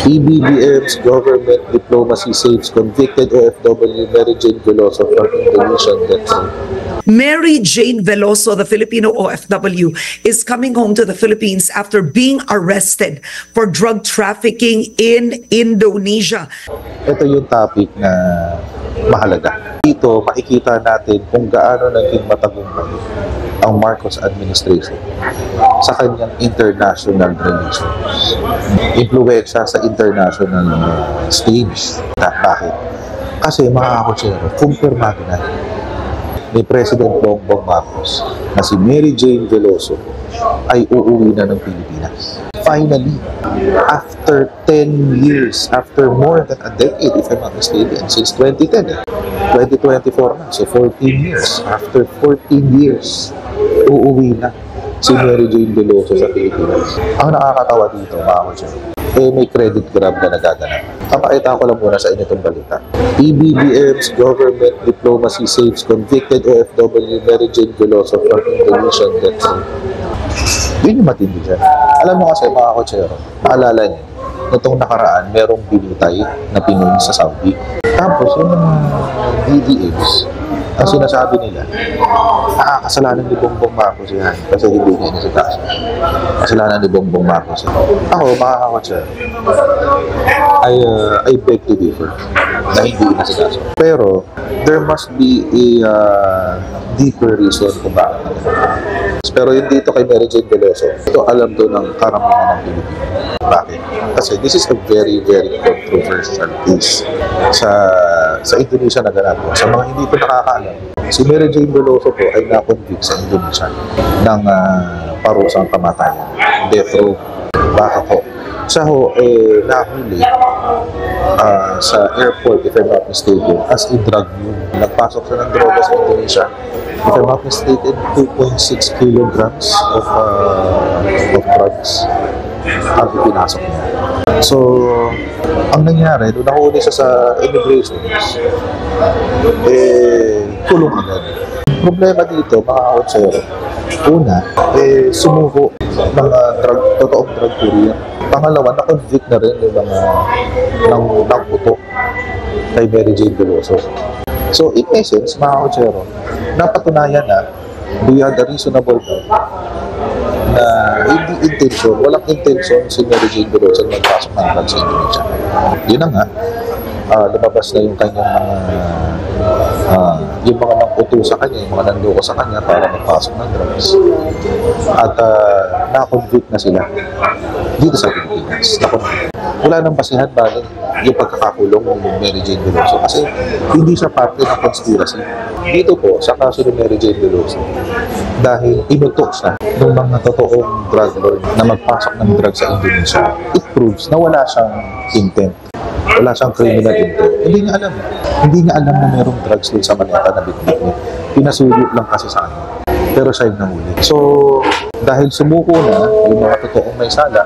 PBBM's government diplomacy saves convicted OFW Mary Jane Veloso from Indonesian death row. Mary Jane Veloso, the Filipino OFW, is coming home to the Philippines after being arrested for drug trafficking in Indonesia. Ito yung topic na mahalaga. Dito makikita natin kung gaano naging matagumpay ang Marcos administration sa kanyang international relations. Impluwensya sa international stage. Bakit? Kasi mga kakutsero, kumpirmado na ni President Bongbong Marcos na si Mary Jane Veloso ay uuwi na ng Pilipinas. Finally, after 10 years, after more than a decade, if I'm not mistaken, since 2010, 2024 na, so 14 years. After 14 years, uuwi na si Mary Jane Veloso sa Pilipinas. Ang nakakatawa dito, mga kakutsero, may credit grab na nagaganap. Kapakita ko lang muna sa inyo itong balita. PBBM's government diplomacy saves convicted OFW Mary Jane Veloso from Indonesian death row. Yun yung matindi dyan. Alam mo kasi mga kotsero, maalala niyo, nitong nakaraan, merong binitay na Pinoy sa Saudi. Tapos yung mga DDAs, ang sinasabi nila, kasalanan ni Bongbong Marcos yan kasi hindi niya inasikaso. Kasalanan ni Bongbong Marcos yan. Ako, mga kakotsero, I beg to differ na hindi inasikaso. Pero, there must be a deeper reason kung bakit. Pero yung dito kay Mary Jane Veloso, ito alam to ng karamihan ng Pilipino. Bakit? Kasi this is a very, very controversial case sa Indonesia na ganap. Sa mga hindi po nakakaalam, si Mary Jane Veloso po ay na-convict sa Indonesia ng parusang kamatayan, death row. Bakit po? Siya ho, nahuli sa airport, if I'm not mistaken, as a drug mule. Nagpasok siya ng droga sa Indonesia. If I'm not mistaken, 2.6 kilograms of drugs ang pinasok niya. So, ang nangyari, doon nahuli siya sa immigration, kulong agad. Problema dito, mga kotsero, una, sumuko ng totoong drug courier. Pangalawa, na-convict na rin yung mga ng puto kay Mary Jane Veloso. So, in essence, mga kotsero, napatunayan na beyond a reasonable doubt na hindi walang intention si Mary Jane Veloso na magpasok ng drugs sa Indonesia. Yun na nga, lumabas na yung kanyang yung mga nangputo sa kanya, yung mga nanloko sa kanya para magpasok ng drugs. At na-convict na sila dito sa Pilipinas. Wala nang basihan bali yung pagkakakulong ng Mary Jane Veloso kasi hindi siya parte ng conspiracy. Dito po, sa kaso ni Mary Jane Veloso, dahil inutok siya ng mga totoong drug lord na magpasok ng drugs sa Indonesia, it proves na wala siyang intent. Wala siyang criminal intent. Hindi niya alam. Hindi niya alam na mayroong drugs doon sa Manila na bitbit niya. Pinasulit lang kasi sa kanya. Pero siya yung nahuli. So, dahil sumuko na yung mga totoong may sala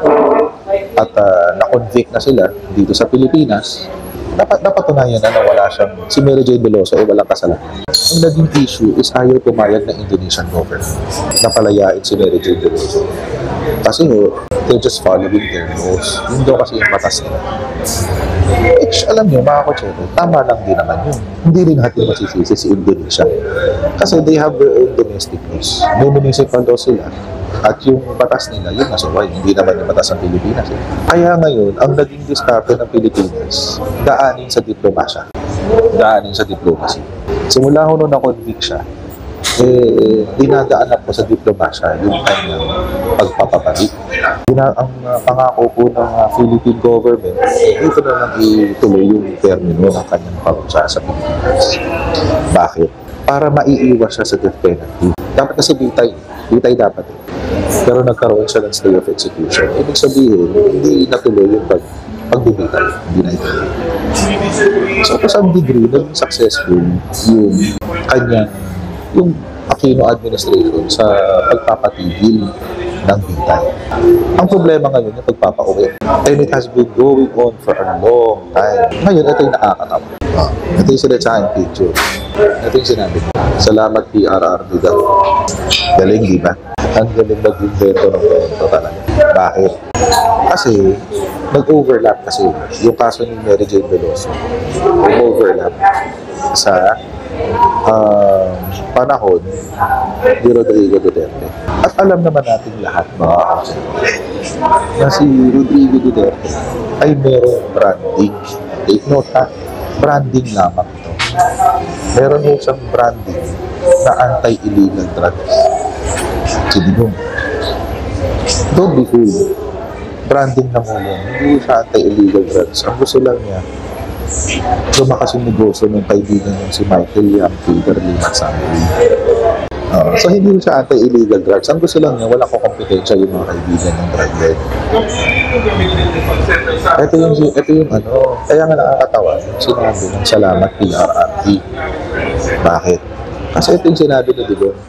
at na-convict na sila dito sa Pilipinas, napatunayan na wala siyang, si Mary Jane Veloso ay walang kasalanan. Ang naging issue is ayaw pumayag ng Indonesian government na palayain si Mary Jane Veloso. Kasi they're just following their laws. Yun daw kasi yung batas nila. Which, alam niyo, mga kotsero, tama lang din naman yun. Hindi rin natin masisisi si Indonesia. Kasi they have their own domestic laws. May municipal law sila. At yung batas nila, yun nasa why. Hindi naman yung batas ng Pilipinas. Kaya ngayon, ang naging diskarte ng Pilipinas, daanin sa diplomasya. Daanin sa diplomacy. Simula ko nung na-convict siya, dinadaanan po sa diplomasya yung kanyang pagpapabalik. Ang pangako po ng Philippine government, ito na lang ituloy yung termino ng kanyang parusa sa Pilipinas. Bakit? Para maiiwas siya sa death penalty. Dapat kasi bitay dapat eh. Pero nagkaroon siya ng stay of execution. Ibig sabihin, hindi natuloy yung pagbibitay. Hindi na ito. So, to some degree, naging successful yung kanyang yung Aquino administration sa pagpapatigil ng bitay. Ang problema ngayon yung pagpapauwi. And it has been going on for a long time. Ngayon, ito yung nakakatawa. Ito yung sinasayang picture. Ito yung sinabi. Salamat PRRD daw. Galing, di ba? Ang galing mag-invento ng kwento talaga. Bakit? Kasi, nag-overlap kasi yung kaso ni Mary Jane Veloso. Nag-overlap sa panahon ni Rodrigo Duterte. At alam naman natin lahat, mga kasabi, na si Rodrigo Duterte ay merong branding. Take note ha, branding lamang ito. Meron mo siyang branding na anti-illegal drugs. Sinigong. Don't be fooled. Branding na mo yun. Hindi siya anti-illegal drugs. Ang gusto lang niya, lumakas yung negosyo ng kaibigan ng si Michael Yang, Peterly, at Sammy. So hindi siya anti-illegal drugs. Ang gusto lang niya, wala ko kompetensya yung mga kaibigan ng drug lord. Ito yung ano, kaya nga nakakatawa, yung sinabi ng Salamat PRRD. Bakit? Kasi ito yung sinabi na Digong.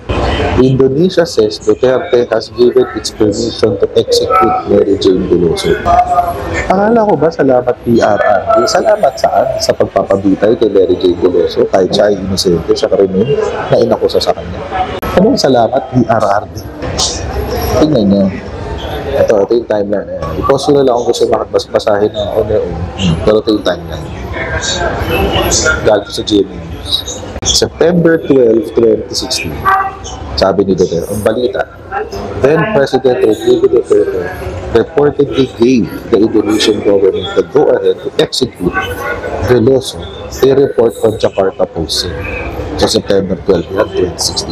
Indonesia says Duterte has given its permission to execute Mary Jane Veloso. Akala ko ba salamat PRRD? Salamat saan? Sa pagpapabitay kay Mary Jane Veloso kahit siya ay inosente, siya krimen na inakusa sa kanya. Anong salamat PRRD? Tingnan nyo. Ito yung timeline. I-post nyo na lang kung gusto makapaspasahin ng on their own. Pero ito yung timeline. Galing sa GMA News. September 12, 2016. Sabi ni Duterte, ang balita, then President Rodrigo Duterte reportedly gave the Indonesian government the go-ahead to execute Veloso, a report on Jakarta Post sa September 12, 2016.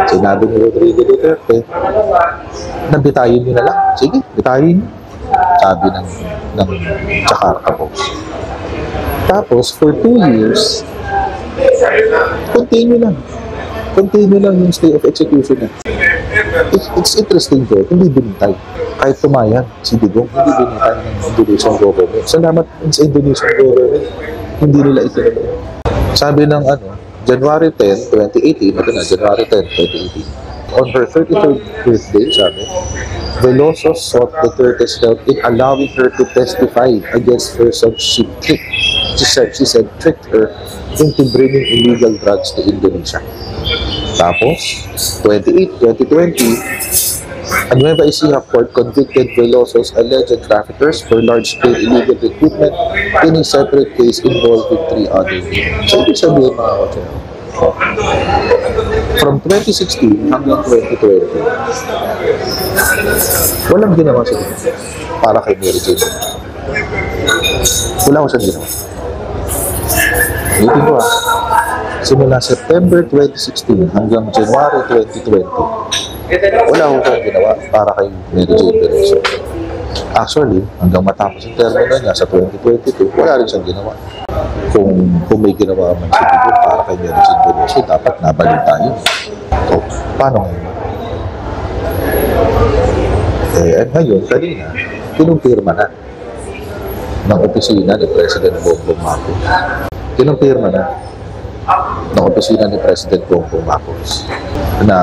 Sinabi ni Rodrigo Duterte, nabitayin nyo na lang. Sige, bitayin nyo. Sabi ng Jakarta Post. Tapos, for 2 years, continue lang yung stay of execution na. It's interesting ko, hindi binintay. Kahit tumayan si Digong, hindi binintay ng Indonesian government. Salamat sa Indonesian government, hindi nila itinuloy. Sabi ng January 10, 2018, January 10, 2018, on her 33rd birthday, sabi, Veloso sought Duterte's help in allowing her to testify against her son she said tricked her into bringing illegal drugs to Indonesia. Tapos, 2020, a Nueva Ecija court convicted Veloso's alleged traffickers for large-scale illegal recruitment in a separate case involving 3 other women. So, ibig sabihin mga kotse, from 2016 hanggang 2020, walang ginawa siya para kay Mary Jane. Wala ko siyang ginawa. Ulitin ko simula September 2016 hanggang January 2020, wala ko siyang ginawa para kay Mary Jane Veloso. Actually, hanggang matapos yung termino niya sa 2022, wala rin siyang ginawa. Kung may ginawa man si Digong para kay Mary Jane Veloso, dapat nabalik tayo. So, paano ngayon? At ngayon, kanina, kinumpirma na ng opisina ni President Bongbong Marcos. Kinumpirma na ng opisina ni President Bongbong Marcos na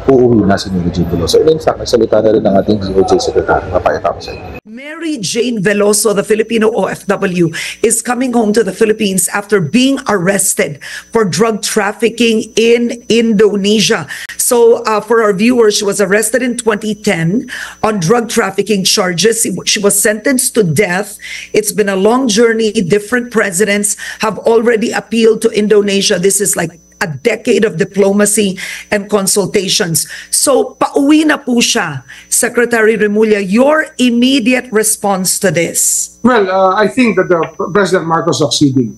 uuwi na si Mary Jane Veloso. In fact, nagsalita na rin ng ating DOJ Secretary, mapayata ko sa inyo. Mary Jane Veloso, the Filipino OFW, is coming home to the Philippines after being arrested for drug trafficking in Indonesia. So for our viewers, she was arrested in 2010 on drug trafficking charges. She was sentenced to death. It's been a long journey. Different presidents have already appealed to Indonesia. This is like a decade of diplomacy and consultations. So, pauwi na po siya. Secretary Remulla, your immediate response to this? Well, I think that President Marcos succeeded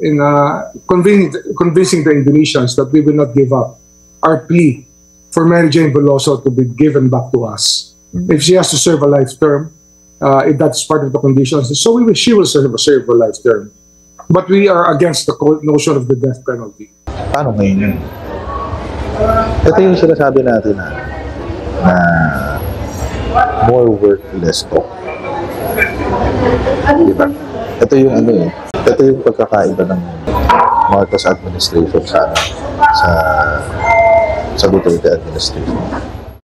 in convincing the Indonesians that we will not give up our plea for Mary Jane Veloso to be given back to us. If she has to serve a life term, if that's part of the conditions, so she will serve a life term. But we are against the notion of the death penalty. Paano ngayon yun? Ito yung sinasabi natin na more work, less talk. Diba? Ito yung ito yung pagkakaiba ng Marcos administration sa Duterte administration.